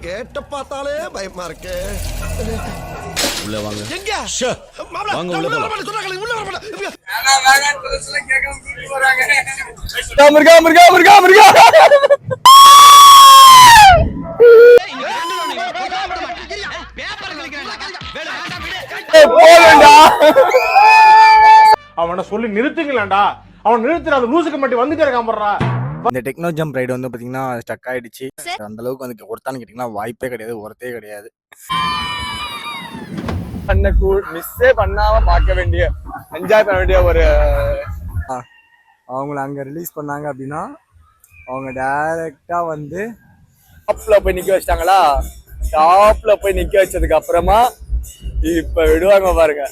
கேட்ட பார்த்தாலே பயமா இருக்கு. உள்ள வாங்க. எங்க வாங்க உள்ள போலாம். உள்ள வரமாட்டேன். முருகா முருகா முருகா முருகா. அவனை சொல்லி நிறுத்துங்களேன்டா. அவன் நிறுத்துற அந்த லூசுக்கு மட்டும் வந்துட்டே இருக்கான் போடுறா. இந்த டெக்னோ ஜம்ப் ரைடு வந்து பாத்தீங்கன்னா ஸ்டக் ஆயிடுச்சு. அந்த அளவுக்கு வந்து ஒருத்தான்னு கேட்டீங்கன்னா வாய்ப்பே கிடையாது, ஒருத்தே கிடையாது. மிஸ்ஸே பண்ணாம பார்க்க வேண்டிய, என்ஜாய் பண்ண வேண்டிய ஒரு அவங்கள அங்க ரிலீஸ் பண்ணாங்க அப்படின்னா அவங்க டைரக்டா வந்து டாப்ல போய் நிக்க வச்சிட்டாங்களா. டாப்ல போய் நிக்க வச்சதுக்கு அப்புறமா இப்ப விடுவாங்க பாருங்க.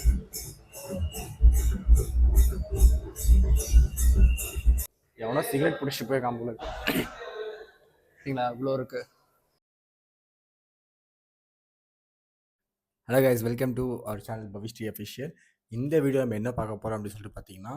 எவனோ சிகரெட் பிடிச்சிட்டு போய் காம்புல இவ்வளோ இருக்கு. Hello guys, welcome to our channel Pavisri official. இந்த வீடியோ நம்ம என்ன பார்க்க போகிறோம் அப்படின்னு சொல்லிட்டு பார்த்தீங்கன்னா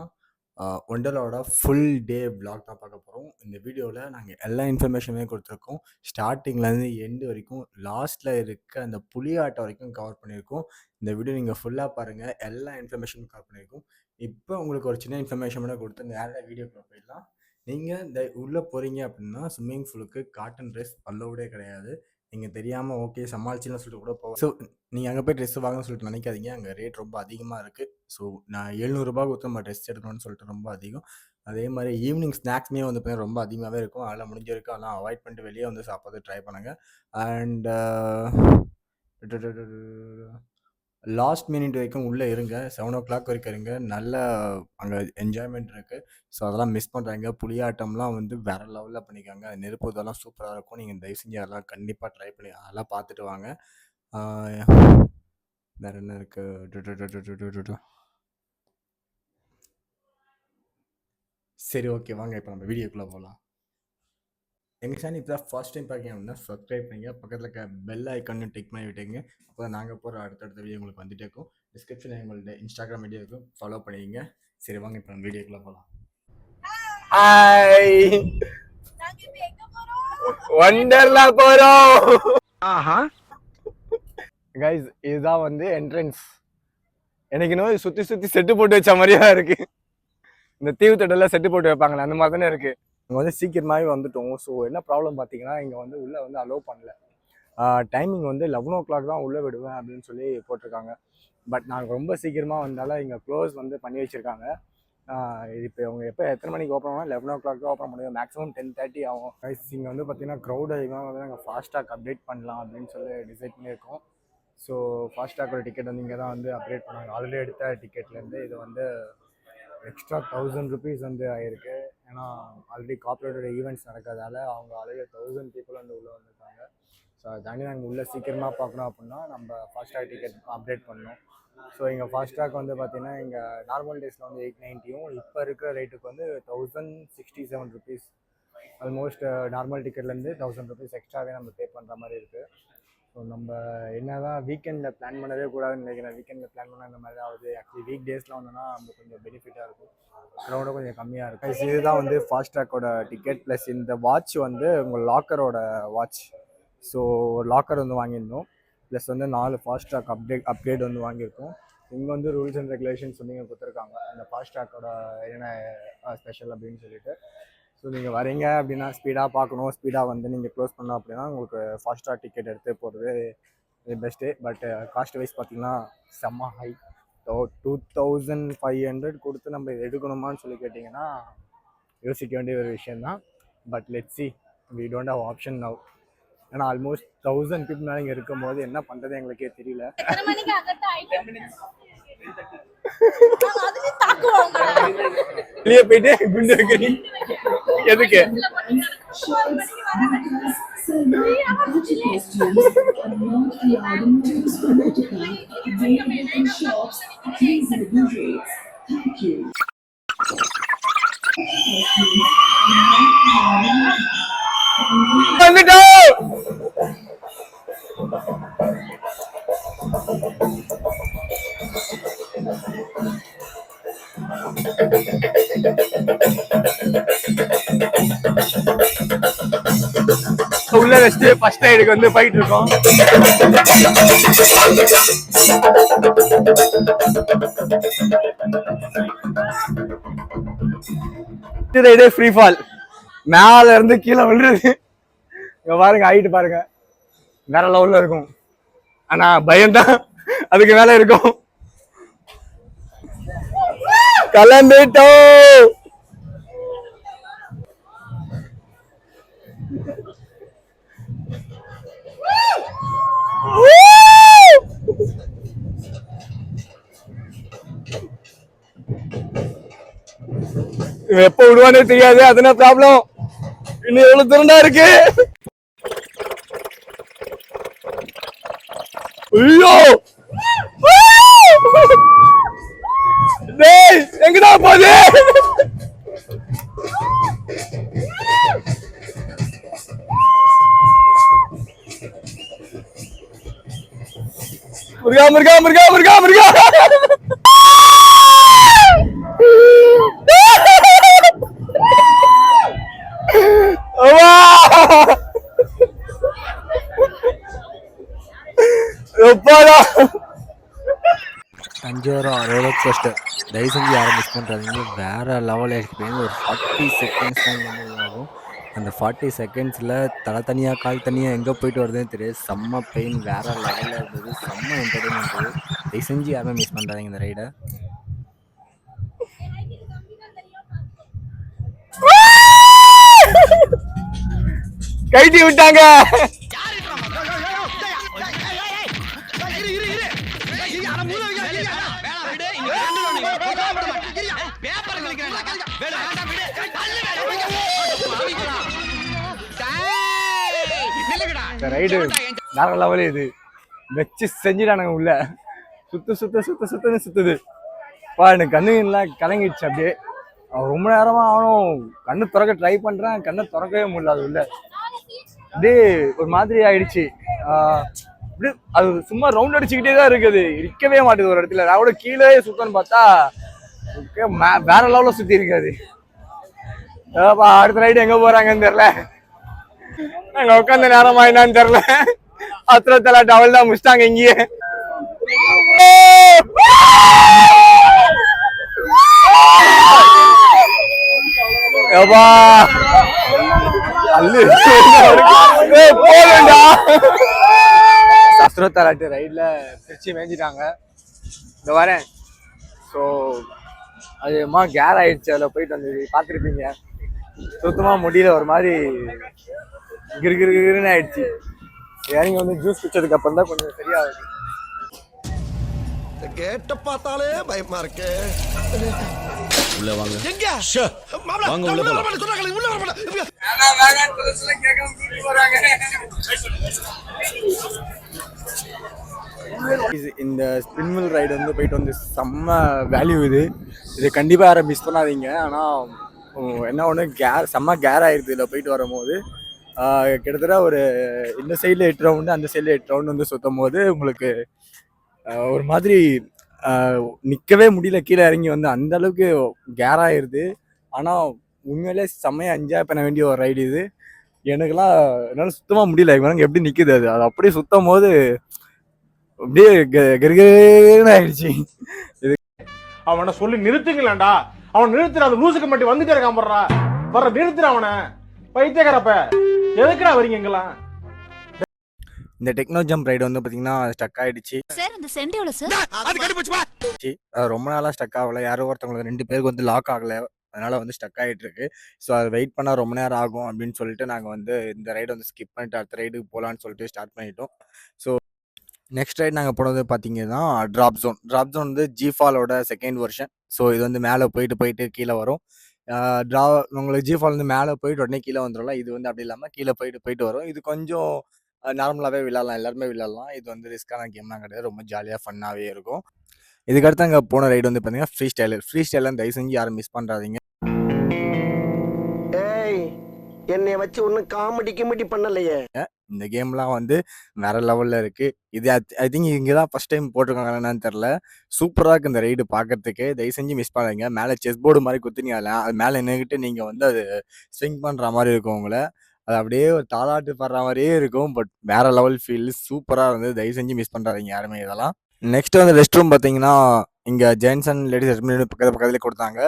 ஒண்டர்லாவோட ஃபுல் டே விளாக் தான் பார்க்க போகிறோம். இந்த வீடியோவில் நாங்கள் எல்லா இன்ஃபர்மேஷனுமே கொடுத்துருக்கோம். ஸ்டார்டிங்லேருந்து எண்டு வரைக்கும், லாஸ்ட்டில் இருக்க அந்த புலியாட்டம் வரைக்கும் கவர் பண்ணியிருக்கோம். இந்த வீடியோ நீங்கள் ஃபுல்லாக பாருங்கள், எல்லா இன்ஃபர்மேஷனும் கவர் பண்ணியிருக்கோம். இப்போ உங்களுக்கு ஒரு சின்ன இன்ஃபர்மேஷன் மட்டும் கொடுத்து நேராக வீடியோக்குள்ள போயிடலாம். நீங்கள் இந்த உள்ளே போகிறீங்க அப்படின்னா ஸ்விம்மிங் பூலுக்கு காட்டன் ட்ரெஸ் அலோடே கிடையாது. நீங்கள் தெரியாமல் ஓகே சமாளிச்சுன்னு சொல்லிட்டு கூட போகும். ஸோ நீங்கள் அங்கே போய் ட்ரெஸ் வாங்கன்னு சொல்லிட்டு நினைக்காதீங்க, அங்கே ரேட் ரொம்ப அதிகமாக இருக்குது. ஸோ நான் 700 கொடுத்து நம்ம ட்ரெஸ் எடுக்கணும்னு சொல்லிட்டு ரொம்ப அதிகம். அதே மாதிரி ஈவினிங் ஸ்நாக்ஸ்மே வந்து பார்த்தீங்கன்னா ரொம்ப அதிகமாகவே இருக்கும். அதெல்லாம் முடிஞ்சிருக்கு, அதெல்லாம் அவாய்ட் பண்ணிட்டு வெளியே வந்து சாப்பிட்றது ட்ரை பண்ணுங்கள். அண்ட் லாஸ்ட் மினிட் வரைக்கும் உள்ளே இருங்க, 7 o'clock வரைக்கும் இருங்க. நல்ல அங்கே என்ஜாய்மெண்ட் இருக்குது. ஸோ அதெல்லாம் மிஸ் பண்ணுறாங்க. புலியாட்டம்லாம் வந்து வேறு லெவலில் பண்ணிக்காங்க. அது நெருப்பு இதெல்லாம் சூப்பராக இருக்கும். நீங்கள் தயவு செஞ்சு அதெல்லாம் கண்டிப்பாக ட்ரை பண்ணி அதெல்லாம் பார்த்துட்டு வாங்க. வேறு என்ன இருக்குது? சரி, ஓகே, வாங்க இப்போ நம்ம வீடியோக்குள்ளே போகலாம். எங்கள் சேனல் இப்போ தான் ஃபர்ஸ்ட் டைம் பார்க்கிங்க அப்படின்னா சப்ஸ்கிரைப் பண்ணிங்க, பக்கத்தில் இருக்க பெல் ஐக்கானு டிக் பண்ணி விட்டுங்க. அப்போ தான் நாங்கள் போகிற அடுத்தடுத்த வீடியோ உங்களுக்கு வந்துட்டே இருக்கும். டிஸ்கிரிப்ஷனில் எங்களோட இன்ஸ்டாகிராம் வீடியோ இருக்கும், ஃபாலோ பண்ணிக்கிங்க. சரி, வாங்க இப்போ நம்ம வீடியோக்குள்ளே போகலாம். ஹாய், வண்டர்லா போகிறோம். ஆஹா கைஸ், இதுதான் வந்து என்ட்ரன்ஸ். எனக்கு இன்னும் சுற்றி சுற்றி செட்டு போட்டு வச்ச மாதிரியா இருக்குது. இந்த தீவு தட்டெல்லாம் செட்டு போட்டு வைப்பாங்களே அந்த மாதிரி தானே இருக்குது. இங்கே வந்து சீக்கிரமாகவே வந்துட்டோம். ஸோ என்ன ப்ராப்ளம் பார்த்தீங்கன்னா, இங்கே வந்து உள்ளே வந்து அலோவ் பண்ணல. டைமிங் வந்து 11 o'clock தான் உள்ளே விடுவேன் அப்படின்னு சொல்லி போட்டிருக்காங்க. பட் நாங்கள் ரொம்ப சீக்கிரமாக வந்தாலும் இங்கே க்ளோஸ் வந்து பண்ணி வச்சுருக்காங்க. இப்போ அவங்க எப்போ எத்தனை மணிக்கு ஓப்பன் பண்ணால் 11 o'clock தான் ஓப்பன் பண்ணுவோம். மேக்ஸிமம் 10:30 ஆகும். இங்கே வந்து பார்த்திங்கன்னா க்ரௌட் அதிகமாக வந்து நாங்கள் ஃபாஸ்டாக் அப்டேட் பண்ணலாம் அப்படின்னு சொல்லி டிசைட் பண்ணியிருக்கோம். ஸோ ஃபாஸ்டாக்கோட டிக்கெட் வந்து இங்கே தான் வந்து அப்டேட் பண்ணாங்க. ஆல்ரெடி எடுத்த டிக்கெட்லேருந்து இது வந்து எக்ஸ்ட்ரா 1000 rupees வந்து ஆகிருக்கு. ஏன்னா ஆல்ரெடி கார்ப்பரேட்டோட ஈவெண்ட்ஸ் நடக்கிறதால அவங்க ஆல்ரெடி 1000 people வந்து உள்ளே வந்திருக்காங்க. ஸோ அதை தாண்டி நாங்கள் உள்ளே சீக்கிரமாக பார்க்கணும் அப்படின்னா நம்ம ஃபாஸ்டாக் டிக்கெட் அப்டேட் பண்ணணும். ஸோ இங்கே ஃபாஸ்டாக் வந்து பார்த்திங்கன்னா இங்கே நார்மல் டேஸில் வந்து 890, இப்போ இருக்கிற ரேட்டுக்கு வந்து 1067 rupees. ஆல்மோஸ்ட் நார்மல் டிக்கெட்லேருந்து 1000 rupees எக்ஸ்ட்ராவே நம்ம பே பண்ணுற மாதிரி இருக்குது. ஸோ நம்ம என்ன தான் வீக்கெண்டில் பிளான் பண்ணவே கூடாதுன்னு நினைக்கிறேன். வீக்கெண்டில் பிளான் பண்ண இந்த மாதிரி ஆகுது. ஆக்சுவலி வீக் டேஸில் வந்தோன்னா நம்ம கொஞ்சம் பெனிஃபிட்டாக இருக்கும், க்ரௌடும் கொஞ்சம் கம்மியாக இருக்கும். இதுதான் வந்து ஃபாஸ்டாக்கோட டிக்கெட். ப்ளஸ் இந்த வாட்ச் வந்து உங்கள் லாக்கரோட வாட்ச். ஸோ ஒரு லாக்கர் வந்து வாங்கியிருந்தோம். ப்ளஸ் வந்து 4 ஃபாஸ்டாக் அப்கிரேட் வந்து வாங்கியிருக்கோம். இங்கே வந்து ரூல்ஸ் அண்ட் ரெகுலேஷன்ஸ் வந்து இங்கே கொடுத்துருக்காங்க, இந்த ஃபாஸ்டாக்கோட என்ன ஸ்பெஷல் அப்படின்னு சொல்லிட்டு. ஸோ நீங்கள் வரீங்க அப்படின்னா ஸ்பீடாக பார்க்கணும், ஸ்பீடாக வந்து நீங்கள் க்ளோஸ் பண்ணோம் அப்படின்னா உங்களுக்கு ஃபாஸ்டாக் டிக்கெட் எடுத்து போகிறது பெஸ்ட்டு. பட் காஸ்ட் வைஸ் பார்த்திங்கன்னா செம்ம ஹை. 2500 கொடுத்து நம்ம எடுக்கணுமான்னு சொல்லி கேட்டிங்கன்னா யோசிக்க வேண்டிய ஒரு விஷயந்தான். But let's see, we don't have option now. ஏன்னா ஆல்மோஸ்ட் 1000 people மேலே இங்கே இருக்கும் போது என்ன பண்ணுறது எங்களுக்கே தெரியல. வெளியே போயிட்டு குண்டு வைக்கிறீங்க எதுக்கு? உள்ள வச்சுட்டு ஃபர்ஸ்ட் ரைடுக்கு வந்து போயிட்டு இருக்கோம். ரைடே ஃப்ரீ ஃபால், மேல இருந்து கீழே விழுறது. இங்க பாருங்க, ஹைட் பாருங்க, வேற லெவல்ல இருக்கும். ஆனா பயம்தான் அதுக்கு மேல இருக்கும். கிளம்பிட்டோம். எப்ப விடுவானே தெரியாது, அதுனா ப்ராப்ளம். இன்னும் எவ்வளவு திறண்டா இருக்கு. ஐயோ டேய், எங்கடா போகுது? முருகா முருகா முருகா முருகா முருகா. தஞ்சாவூர் ரோலர் கோஸ்டர் தயவு செஞ்சு யாரும் மிஸ் பண்ணுறாதீங்க. வேறு லெவல் எக்ஸ்பீரியன்ஸ். ஒரு 40 செகண்ட்ஸ் தான் வந்து ஆகும். அந்த 40 செகண்ட்ஸில் தலை தனியாக கால் தனியாக எங்கே போயிட்டு வருதுன்னு தெரியாது. செம்ம பெயின், வேறு லெவலில் இருந்தது. செம்ம என்டர்டைன்மெண்ட் இருந்தது. தயவு செஞ்சு யாருமே மிஸ் பண்ணுறாதீங்க இந்த ரைடை. கைட்டி விட்டாங்க. ரைடு வேற லெவல். இது வச்சு செஞ்சுட்டானுங்க. உள்ள சுத்து சுத்த சுத்த சுத்தன்னு சுத்துது. எனக்கு கண்ணு எல்லாம் கலங்கிடுச்சு. அப்படியே ரொம்ப நேரமா அவனும் கண்ணு திறக்க ட்ரை பண்றேன், கண்ணை திறக்கவே முடியல. அது உள்ள அப்படியே ஒரு மாதிரி ஆயிடுச்சு. அப்படியே அது சும்மா ரவுண்ட் அடிச்சுக்கிட்டே தான் இருக்குது, இருக்கவே மாட்டேது ஒரு இடத்துல. நான் கூட கீழே சுத்தன்னு பார்த்தா வேற லெவலில் சுத்தி இருக்காது. அடுத்த ரைடு எங்க போறாங்கன்னு தெரியல. நாங்க உட்காந்த நேரமா என்னன்னு தெரியல. அத்திரத்தல டவல் தான் முடிச்சிட்டாங்க இங்கேயே. சஸ்திரத்தலாட்டு ரைட்ல பிரிச்சு மேய்ஞ்சிட்டாங்க. இந்த வரேன். ஸோ அதுமா கேர் ஆயிடுச்சு. அதில் போயிட்டு வந்தது பார்த்துருப்பீங்க. சுத்தமா முடியல, ஒரு மாதிரி கிருன்னு ஆயிடுச்சு. இறங்கி வந்து ஜூஸ் குடிச்சதுக்கு அப்புறம் தான் கொஞ்சம் சரியாகுது. கேட்ட பார்த்தாலே பயமா இருக்கு. உள்ள வாங்க. எங்க வாங்க உள்ள போலாம். இந்த ஸ்பின்மில் ரைடு வந்து போயிட்டு வந்து செம்ம வேல்யூ. இது கண்டிப்பா யாரும் மிஸ் பண்ணாதீங்க. ஆனா என்ன ஒன்று செம்ம கேர் ஆயிடுது. இதில் போயிட்டு வரும்போது கிட்டத்தட்ட ஒரு இந்த சைடில் 8 ரவுண்டு, அந்த சைடில் 8 ரவுண்டு வந்து சுற்றும் போது உங்களுக்கு ஒரு மாதிரி நிற்கவே முடியல. கீழே இறங்கி வந்து அந்த அளவுக்கு கேர் ஆயிடுது. ஆனால் உண்மையிலே செம்மையாக என்ஜாய் பண்ண வேண்டிய ஒரு ரைடு இது. எனக்குலாம் என்னால் சுத்தமாக முடியல. இவங்க எப்படி நிற்குது, அது அப்படியே சுற்றும் போது அப்படியே கருகருன்னு ஆயிடுச்சு. இது அவனை சொல்லி நிறுத்துங்களேன்டா. அவன் நிறுத்துற அந்த லூசுக்கு மட்டும் வந்துட்டே இருக்கான். வர்ற நிறுத்துற அவனை. பைத்தியக்காரப்ப எதுக்குடா வரீங்க எங்கெல்லாம்? இந்த டெக்னோ ஜம்ப் ரைடு வந்து பார்த்தீங்கன்னா ஸ்டக் ஆயிடுச்சு. சார் அந்த சென்ட் எவ்வளவு சார்? அது கடிபுச்சுமா. ரொம்ப நாளாக ஸ்டக் ஆகல. யாரோ ஒருத்தவங்களுக்கு 2 பேருக்கு வந்து லாக் ஆகலை, அதனால வந்து ஸ்டக் ஆகிட்டு இருக்கு. ஸோ அது வெயிட் பண்ணால் ரொம்ப நேரம் ஆகும் அப்படின்னு சொல்லிட்டு நாங்கள் வந்து இந்த ரைடை வந்து ஸ்கிப் பண்ணிட்டு அடுத்த ரைடுக்கு போகலான்னு சொல்லிட்டு ஸ்டார்ட் பண்ணிட்டோம். ஸோ நெக்ஸ்ட் ரைட் நாங்கள் போனது பார்த்தீங்கன்னா ட்ராப் ஜோன் வந்து ஜிஃபாலோட செகண்ட் வெர்ஷன். ஸோ இது வந்து மேலே போயிட்டு கீழே வரும். உங்களுக்கு ஜிஃபால் வந்து மேலே போயிட்டு உடனே கீழே வந்துடும்ல. இது வந்து அப்படி இல்லாமல் கீழே போயிட்டு வரும். இது கொஞ்சம் நார்மலாகவே விளையாடலாம், எல்லாருமே விளையாடலாம். இது வந்து ரிஸ்க்கான கேம்லாம் கிடையாது, ரொம்ப ஜாலியாக ஃபன்னாகவே இருக்கும். இதுக்கடுத்து அங்கே போன ரைடு வந்து பார்த்தீங்கன்னா ஃப்ரீ ஸ்டைலர் தயவு செஞ்சு யாரும் மிஸ் பண்ணுறாதீங்க. என்னைய வச்சு ஒன்னும் காமெடி பண்ணலையே. இந்த கேம்லாம் வந்து வேற லெவலில் இருக்குது. இது ஐ திங்க் இங்கே தான் ஃபஸ்ட் டைம் போட்டிருக்காங்க என்னன்னு தெரில. சூப்பராக இருக்குது இந்த ரைடு பார்க்கறதுக்கு. தயவு செஞ்சு மிஸ் பண்ணாதீங்க. மேலே செஸ் போர்டு மாதிரி குத்தினீங்க, அது மேலே நின்றுக்கிட்டு நீங்கள் வந்து அது ஸ்விங் பண்ணுற மாதிரி இருக்கும் உங்களை. அது அப்படியே ஒரு தாலாட்டு பாடுற மாதிரியே இருக்கும். பட் வேற லெவல் ஃபீல் சூப்பராக இருந்தது. தயவு செஞ்சு மிஸ் பண்ணுறாதீங்க யாருமே இதெல்லாம். நெக்ஸ்ட் வந்து ரெஸ்ட் ரூம் பார்த்தீங்கன்னா இங்கே ஜென்ட்ஸ் அண்ட் லேடிஸ் பக்கத்துலேயே கொடுத்தாங்க.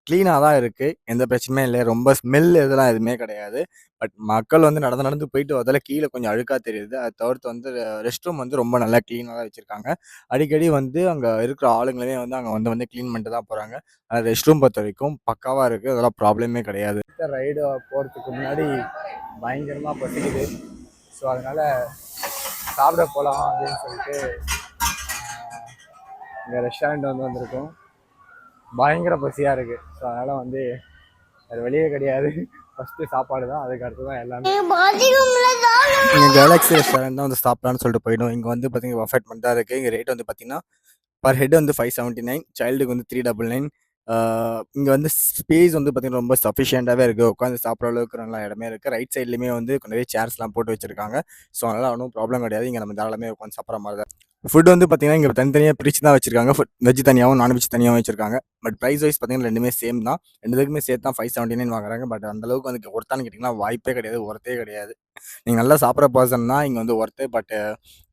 க்ளீனாக தான் இருக்குது, எந்த பிரச்சனையும் இல்லை. ரொம்ப ஸ்மெல் இதெல்லாம் எதுவுமே கிடையாது. பட் மக்கள் வந்து நடந்து போயிட்டு அதில் கீழே கொஞ்சம் அழுக்காக தெரியுது. அதை தவிர்த்து வந்து ரெஸ்ட் ரூம் வந்து ரொம்ப நல்லா க்ளீனாக தான் வச்சுருக்காங்க. அடிக்கடி வந்து அங்கே இருக்கிற ஆளுங்களே வந்து அங்கே வந்து க்ளீன் பண்ணிட்டு தான் போகிறாங்க. ஆனால் ரெஸ்ட் ரூம் பொறுத்த வரைக்கும் பக்காவாக இருக்குது, அதெல்லாம் ப்ராப்ளமே கிடையாது. ரைடு போகிறதுக்கு முன்னாடி பயங்கரமாக பசிக்குது. ஸோ அதனால் சாப்பிட போகலாம் அப்படின்னு சொல்லிட்டு இங்கே ரெஸ்டாரண்ட் வந்திருக்கோம். பயங்கர பசியாக இருக்குது. ஸோ அதனால் வந்து அது வெளியே கிடையாது, ஃபஸ்ட்டு சாப்பாடு தான், அதுக்கு அடுத்து தான் எல்லாமே. இங்கே கேலக்ஸி ரெஸ்டாரண்ட் தான் வந்து சாப்பிட்லான்னு சொல்லிட்டு போயிடும். இங்கே வந்து பார்த்தீங்கன்னா பஃபெட் மட்டும் தான் இருக்குது. இங்கே ரேட் வந்து பார்த்தீங்கன்னா பர் ஹெட் வந்து 579, சைல்டுக்கு வந்து 399. இங்கே வந்து ஸ்பேஸ் வந்து பார்த்தீங்கன்னா ரொம்ப சஃபிஷியண்ட்டாகவே இருக்குது, உட்காந்து சாப்பிட்ற அளவுக்கு நல்லா இடமே இருக்குது. ரைட் சைட்லேயுமே வந்து நிறைய சேர்ஸ்லாம் போட்டு வச்சுருக்காங்க. ஸோ அதனால் ஒன்றும் ப்ராப்ளம் கிடையாது. இங்கே நம்ம தாராளமே உட்காந்து சாப்பிட்ற மாதிரி தான். ஃபுட் வந்து பார்த்தீங்கன்னா இங்கே தனித்தனியாக பிரித்து தான் வச்சிருக்காங்க. வெஜ் தனியாகவும் நான்வெஜ் தனியாகவும் வச்சிருக்காங்க. பட் ப்ரைஸ் வைஸ் பார்த்தீங்கன்னா ரெண்டுமே சேம் தான். ரெண்டுக்குமே சேர்த்து தான் 579 வாங்குறாங்க. பட் அந்தளவுக்கு வந்து ஒர்த்தான்னு கேட்டிங்கன்னா வாய்ப்பே கிடையாது, ஒர்த்தே கிடையாது. நீங்கள் நல்லா சாப்பிட்ற பர்சன் தான் இங்கே வந்து ஒர்த்து. பட்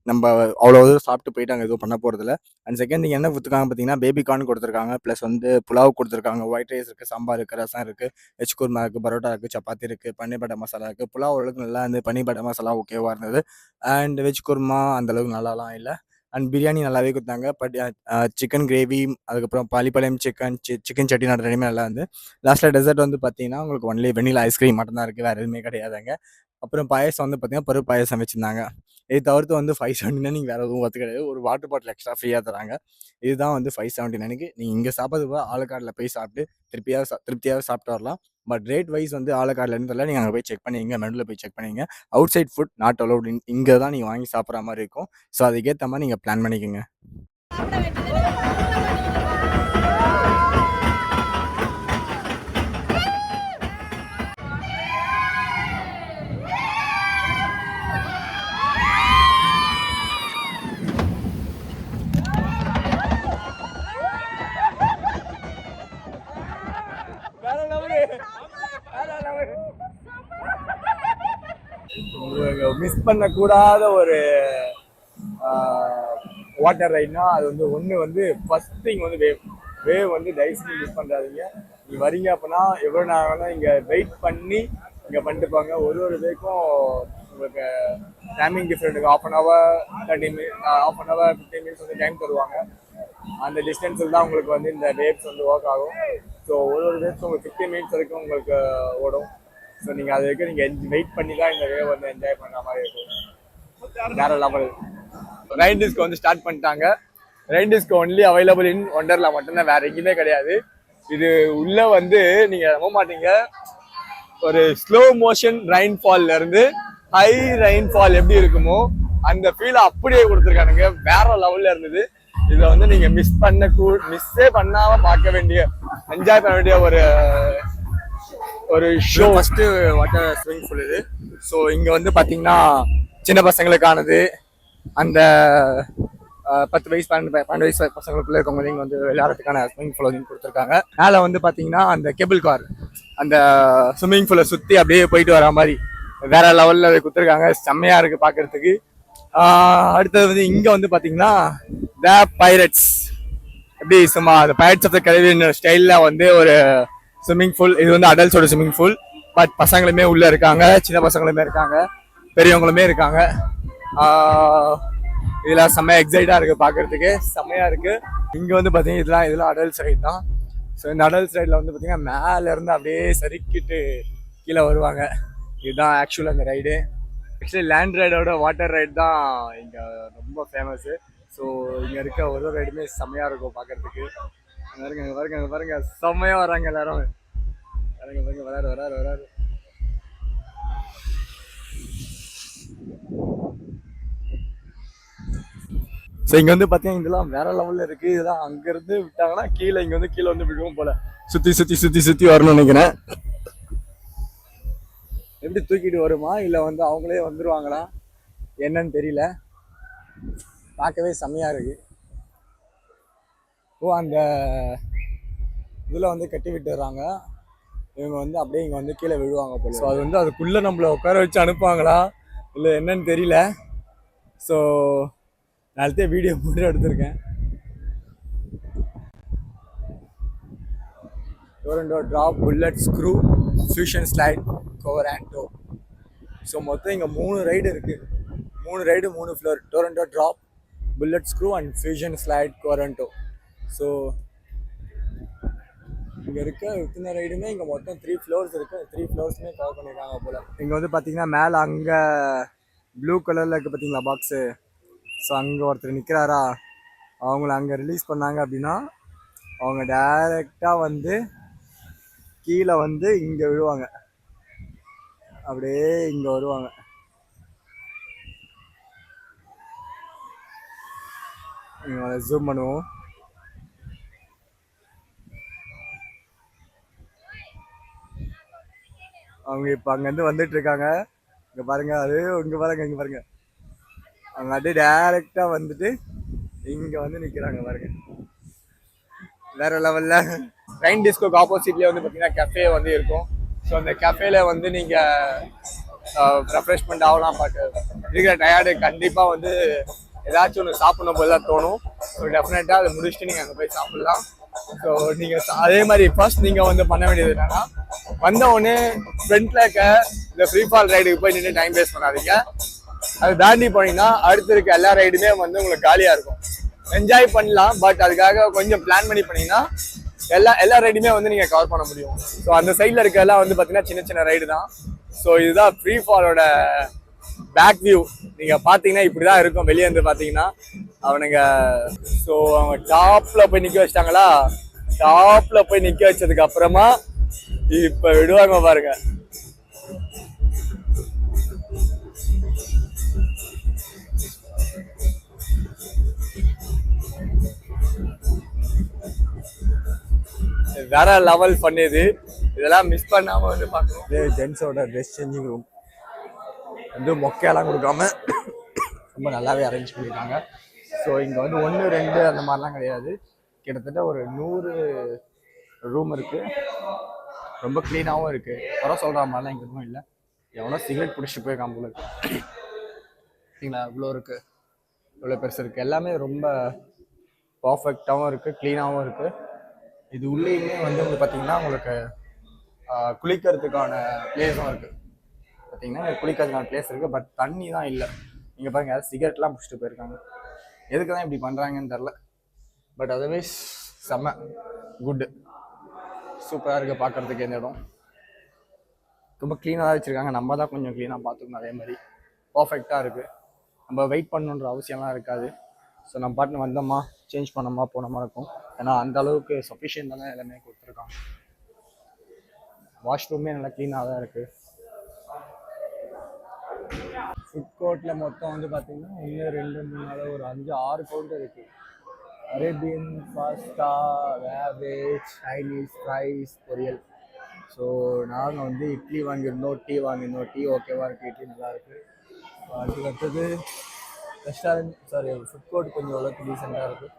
நம்ம அவ்வளோ சாப்பிட்டு போயிட்டு அங்கே எதுவும் பண்ண போகிறதில்ல. அண்ட் செகண்ட் நீங்கள் என்ன கொடுத்துருக்காங்க பார்த்தீங்கன்னா பேபி கார்ன் கொடுத்துருக்காங்க, ப்ளஸ் வந்து புலாவ் கொடுத்துருக்காங்க, ஒயிட் ரைஸ் இருக்குது, சாம்பார் இருக்குது, ரசம் இருக்குது, வெஜ் குருமா இருக்குது, பரோட்டா இருக்குது, சப்பாத்தி இருக்குது, பன்னீர் பட்டர் மசாலா இருக்குது. புலாவ் ஓரளவுக்கு நல்லா இருந்தது, பன்னீர் பட்டர் மசாலா ஓகேவாக இருந்தது. அண்ட் வெஜ் குருமா அந்தளவுக்கு நல்லாலாம் இல்லை. அண்ட் பிரியாணி நல்லாவே கொடுத்தாங்க. பட் சிக்கன் கிரேவி, அதுக்கப்புறம் பாலிப்பாளையம் சிக்கன் சட்னி ரெண்டுமே நல்லா இருந்து. லாஸ்ட்டில் டெசர்ட் வந்து பார்த்தீங்கன்னா உங்களுக்கு ஒன்லி வெண்ணிலா ஐஸ்கிரீம் மட்டும் தான் இருக்குது, வேறு எதுவுமே கிடையாதுங்க. அப்புறம் பாயசம் வந்து பார்த்தீங்கன்னா பருப்பு பாயசம் வச்சுருந்தாங்க. இது தவிர்த்து வந்து 579 நீங்கள் வேறு எதுவும் ஒத்து கிடையாது. ஒரு வாட்டர் பாட்டில் எக்ஸ்ட்ரா ஃப்ரீயாக தராங்க. இதுதான் வந்து 579க்கு நீங்கள் இங்கே சாப்பிட்றது ஆலக்காடில் போய் சாப்பிட்டு திருப்தியாக சாப்பிட்டு வரலாம். பட் ரேட் வைஸ் வந்து ஆலக்காடிலேருந்து தெரியல, நீங்கள் அங்கே போய் செக் பண்ணிங்க, மெனுவில் போய் செக் பண்ணிங்க. Outside food not allowed, இங்கே தான் நீங்கள் வாங்கி சாப்பிட்ற மாதிரி இருக்கும். ஸோ அதுக்கேற்ற மாதிரி நீங்கள் பிளான் பண்ணிக்கோங்க. மிஸ் பண்ணக்கூடாத ஒரு வாட்டர் ரைட்னா அது வந்து ஒன்று வந்து ஃபர்ஸ்ட் திங் வந்து வேவ் வந்து தயவுசெய்து மிஸ் பண்ணுறாதீங்க. நீங்கள் வரீங்க அப்படின்னா எவ்வளோ நேரம் இங்கே வெயிட் பண்ணி இங்கே பண்ணிட்டு போங்க. ஒரு வேக்கும் உங்களுக்கு டைமிங் டிஃப்ரெண்ட் இருக்குது. ஆஃப் அன் ஹவர் 15 மினிட்ஸ் வந்து டைம் தருவாங்க. அந்த டிஸ்டன்ஸில் தான் உங்களுக்கு வந்து இந்த வேவ்ஸ் வந்து ஒர்க் ஆகும். ஸோ ஒரு வேவ்ஸ் உங்களுக்கு 15 மினிட்ஸ் வரைக்கும் உங்களுக்கு ஓடும். ஸோ நீங்கள் அது வரைக்கும் நீங்கள் வெயிட் பண்ணி தான் இந்த வேவ் வந்து என்ஜாய் பண்ணுற மாதிரி இருக்கும். வேற லெவல். ரைட் டிஸ்க் வந்து ஸ்டார்ட் பண்ணிட்டாங்க. Right disk only available in Wonderla மட்டும்தான், வேற எங்கேயுமே கிடையாது. இது உள்ள வந்து நீங்கள் நம்ப மாட்டீங்க, ஒரு ஸ்லோ மோஷன் ரெயின்ஃபால்ல இருந்து ஹை ரெயின்ஃபால் எப்படி இருக்குமோ அந்த ஃபீலை அப்படியே கொடுத்துருக்கானுங்க. வேற லெவல்ல இருந்தது. இதை வந்து நீங்க மிஸ்ஸே பண்ணாம பார்க்க வேண்டிய, என்ஜாய் பண்ண வேண்டிய ஒரு show. First water swimming pool இது. ஸோ இங்க வந்து பாத்தீங்கன்னா சின்ன பசங்களுக்கானது, அந்த 10 வயசு 12 வயசு பசங்களுக்குள்ள இருக்கவங்க இங்கே வந்து விளையாடுறதுக்கான ஸ்விமிங் பூல் வந்து கொடுத்துருக்காங்க. மேலே வந்து பார்த்தீங்கன்னா அந்த கேபிள் கார் அந்த ஸ்விம்மிங் பூலை சுற்றி அப்படியே போயிட்டு வர மாதிரி வேற லெவலில் அதை கொடுத்துருக்காங்க. செம்மையாக இருக்குது பார்க்குறதுக்கு. அடுத்தது வந்து இங்கே வந்து பார்த்தீங்கன்னா த பைரட்ஸ், எப்படி சும்மா அந்த பைரட்ஸ் ஆஃப் த கரீபியன் ஸ்டைலில் வந்து ஒரு ஸ்விம்மிங் பூல். இது வந்து அடல்ட்ஸோட ஸ்விம்மிங் பூல். பட் பசங்களுமே உள்ளே இருக்காங்க, சின்ன பசங்களுமே இருக்காங்க, பெரியவங்களுமே இருக்காங்க. இதெல்லாம் செம்மையாக எக்ஸைட்டாக இருக்குது பார்க்குறதுக்கு, செம்மையாக இருக்குது. இங்கே வந்து பார்த்தீங்கன்னா இதெல்லாம் அடல்ட்ஸ் ரைட் தான். ஸோ இந்த அடல்ட்ஸ் ரைடில் வந்து பார்த்தீங்கன்னா மேலேருந்து அப்படியே சறுக்கிட்டு கீழே வருவாங்க. இதுதான் ஆக்சுவலாக அந்த ரைடு. ஆக்சுவலி லேண்ட் ரைடோட வாட்டர் ரைடு தான் இங்கே ரொம்ப ஃபேமஸ்ஸு. ஸோ இங்கே இருக்க ஒரு ரைடுமே செம்மையாக இருக்கும் பார்க்குறதுக்கு. பாருங்க செம்மையாக வராங்க எல்லாரும். வராரு. ஸோ இங்கே வந்து பார்த்தீங்கன்னா இதெல்லாம் வேற லெவலில் இருக்குது. இதெல்லாம் அங்கேருந்து விட்டாங்கன்னா கீழே இங்கே வந்து கீழே வந்து விடுவோம் போல் சுற்றி வரணும்னு நினைக்கிறேன். எப்படி தூக்கிட்டு வருமா இல்லை வந்து அவங்களே வந்துருவாங்களா என்னன்னு தெரியல. பார்க்கவே செம்மையாக இருக்கு. ஓ அந்த இதில் வந்து கட்டி விட்டுறாங்க. இவங்க வந்து அப்படியே இங்கே வந்து கீழே விழுவாங்க போல. ஸோ அது வந்து அதுக்குள்ளே நம்மளை உட்கார வச்சு அனுப்புவாங்களா இல்லை என்னன்னு தெரியல. ஸோ நாளைக்கே வீடியோ போட்டு எடுத்திருக்கேன். Toronto drop, bullet screw, fusion slide, cover and toe. So மொத்தம் இங்கே 3 ரைடு இருக்குது. 3 ride 3 floor. Toronto drop, bullet screw and fusion slide, cover and toe. So இங்கே இருக்க இத்தனை ரைடுமே இங்கே மொத்தம் 3 ஃப்ளோர்ஸ் இருக்குது. 3 ஃப்ளோர்ஸுமே கவர் பண்ணியிருக்காங்க போல். இங்கே வந்து பார்த்தீங்கன்னா மேலே அங்கே ப்ளூ கலரில் இருக்குது பார்த்தீங்களா பாக்ஸு. ஸோ அங்கே ஒருத்தர் நிற்கிறாரா, அவங்கள அங்கே ரிலீஸ் பண்ணாங்க அப்படின்னா அவங்க டைரெக்டாக வந்து கீழே வந்து இங்கே விழுவாங்க. அப்படியே இங்கே வருவாங்க. இங்கே ஜூம் பண்ணுவோம். அவங்க இப்போ அங்கேருந்து வந்துட்டு இருக்காங்க. இங்கே பாருங்க, அது இங்கே பாருங்க, இங்கே பாருங்க. அவங்க அப்படியே டைரெக்டாக வந்துட்டு இங்கே வந்து நிற்கிறாங்க பாருங்க. வேற லெவலில். ரைன் டிஸ்கோக்கு ஆப்போசிட்லேயே வந்து பார்த்தீங்கன்னா கஃபே வந்து இருக்கும். ஸோ அந்த கஃபேல வந்து நீங்கள் ரெஃப்ரெஷ்மெண்ட் ஆகலாம். பட் இருக்கிற டயர்டு கண்டிப்பாக வந்து ஏதாச்சும் ஒன்று சாப்பிடணும் போல தான் தோணும். ஸோ டெஃபினட்டாக அதை முடிச்சுட்டு நீங்கள் அங்கே போய் சாப்பிட்லாம். ஸோ நீங்கள் அதே மாதிரி ஃபர்ஸ்ட் நீங்கள் வந்து பண்ண வேண்டியது என்னன்னா, வந்த உடனே ஃப்ரண்ட்ல இருக்க இந்த ஃப்ரீ ஃபால் ரைடுக்கு போய் நின்று டைம் வேஸ்ட் பண்ணாதீங்க. அது தாண்டி போனீங்கன்னா அடுத்து இருக்க எல்லா ரைடுமே வந்து உங்களுக்கு காலியாக இருக்கும். என்ஜாய் பண்ணலாம், பட் அதுக்காக கொஞ்சம் பிளான் பண்ணி பண்ணீங்கன்னா எல்லா ரைடுமே வந்து நீங்கள் கவர் பண்ண முடியும். ஸோ அந்த சைடில் இருக்க எல்லாம் வந்து பார்த்தீங்கன்னா சின்ன சின்ன ரைடு தான். ஸோ இதுதான் ஃப்ரீ ஃபாலோட பேக் வியூ. நீங்கள் பார்த்தீங்கன்னா இப்படி தான் இருக்கும் வெளியே இருந்து பார்த்தீங்கன்னா அவனுங்க. ஸோ அவங்க டாப்பில் போய் நிற்க வச்சிட்டாங்களா. டாப்பில் போய் நிற்க வச்சதுக்கு அப்புறமா இப்போ விடுவாங்க பாருங்க. வேற லெவல் பண்ணியது. இதெல்லாம் மிஸ் பண்ணாம வந்து பார்க்கணும். இது ஜென்ஸோட ட்ரெஸ் சேஞ்சிங் ரூம் வந்து மொக்கையெல்லாம் கொடுக்காம ரொம்ப நல்லாவே அரேஞ்ச் பண்ணியிருக்காங்க. ஸோ இங்கே வந்து 1, 2 அந்த மாதிரிலாம் கிடையாது. கிட்டத்தட்ட ஒரு 100 ரூம் இருக்குது. ரொம்ப க்ளீனாகவும் இருக்குது. குறை சொல்கிற மாதிரிலாம் இங்கே எதுவும் இல்லை. எவ்வளோ சிகரெட் பிடிச்சிட்டு போயிருக்கான் போல இருக்கு. சரிங்களா, இவ்வளோ இருக்குது, இவ்வளோ பெருசு இருக்குது. எல்லாமே ரொம்ப பர்ஃபெக்டாகவும் இருக்குது, க்ளீனாகவும் இருக்குது. இது உள்ளேயுமே வந்து உங்களுக்கு பார்த்தீங்கன்னா உங்களுக்கு குளிக்கிறதுக்கான பிளேஸும் இருக்குது. பார்த்தீங்கன்னா குளிக்கிறதுக்கான பிளேஸ் இருக்குது, பட் தண்ணி தான் இல்லை. நீங்கள் பாருங்கள், சிகரெட்லாம் பிடிச்சிட்டு போயிருக்காங்க. எதுக்கு தான் இப்படி பண்ணுறாங்கன்னு தெரில. பட் அதர்வைஸ் செம்ம குட்டு, சூப்பராக இருக்குது பார்க்குறதுக்கு. இந்த இடம் ரொம்ப க்ளீனாக தான் வச்சுருக்காங்க. நம்ம தான் கொஞ்சம் க்ளீனாக பார்த்துக்கணும். அதே மாதிரி பர்ஃபெக்டாக இருக்குது. நம்ம வெயிட் பண்ணணுன்ற அவசியம்லாம் இருக்காது. ஸோ நம்ம பாட்டுன்னு வந்தோமா, சேஞ்ச் பண்ணோமா, போனோமா இருக்கும். ஏன்னா அந்த அளவுக்கு சஃபிஷியன்ட் தான் எல்லாமே கொடுத்துருக்காங்க. வாஷ்ரூமே நல்லா க்ளீனாக தான் இருக்குது. ஃபுட் கோர்ட்டில் மொத்தம் வந்து பார்த்தீங்கன்னா 1, 2, 3, ஒரு 5, 6 கவுண்டர் இருக்குது. அரேபியன், பாஸ்தா, வேவேஜ், சைனீஸ், ஃப்ரைஸ், பொரியல். ஸோ நாங்கள் வந்து இட்லி வாங்கியிருந்தோம், டீ வாங்கியிருந்தோம். டீ ஓகேவா இருக்குது, இட்லி நல்லா இருக்குது. அதுக்கு அடுத்தது ரெஸ்டாரண்ட், சாரி ஃபுட் கோர்ட் கொஞ்சம் ஓரளவுக்கு டீசெண்டாக இருக்குது.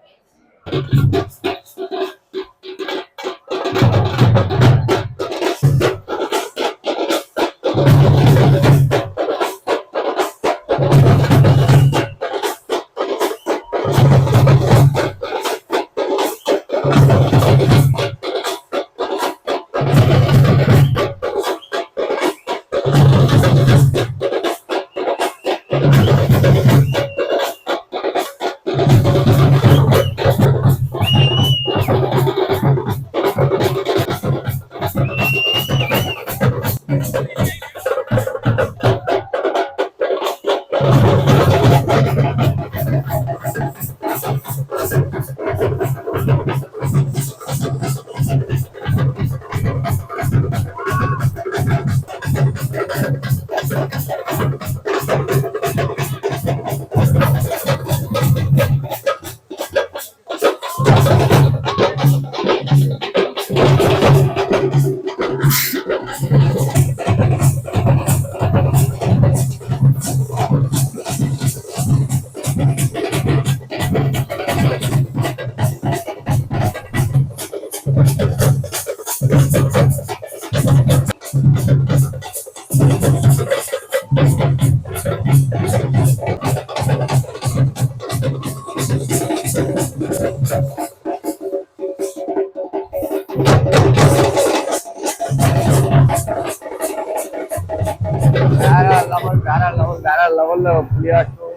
வேற லெவல்ல புளியாட்டம்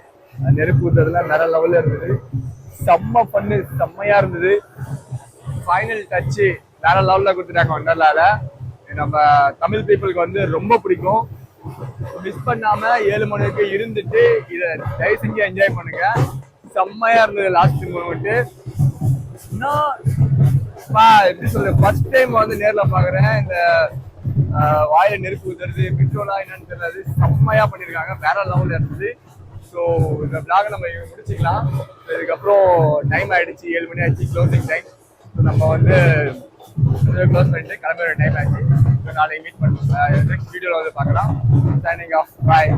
நெருப்பு ஊத்துறதுலாம் வேற லெவல்ல இருந்தது. செம்ம பண்ணு, செம்மையா இருந்தது. ஃபைனல் டச்சு வேற லெவல்ல கொடுத்துட்டாங்க ஒண்டர்லால. நம்ம தமிழ் பீப்புளுக்கு வந்து ரொம்ப பிடிக்கும். மிஸ் பண்ணாம 7 மணிக்கு இருந்துட்டு இதை தயவு செஞ்சு என்ஜாய் பண்ணுங்க. செம்மையா இருந்தது லாஸ்ட் மூமெண்ட். இன்னும் எப்படி சொல்றது, ஃபர்ஸ்ட் டைம் வந்து நேர்ல பாக்குறேன். இந்த வாயில நெருப்பு ஊத்துறது, பெட்ரோலா என்னன்னு தெரியல, செம்மையா பண்ணிருக்காங்க, வேற லெவல்ல இருந்தது. ஸோ இந்த பிளாக நம்ம முடிச்சுக்கலாம். இதுக்கப்புறம் டைம் ஆயிடுச்சு, 7 மணி ஆயிடுச்சு, க்ளோசிங் டைம். ஸோ நம்ம வந்து க்ளோஸ் பண்ணிட்டு கிளம்புற டைம் ஆயிடுச்சு. ஸோ நாளைக்கு மீட் பண்ணுவோம், நெக்ஸ்ட் வீடியோவில் வந்து பார்க்கலாம். சைனிங் ஆஃப், பாய்.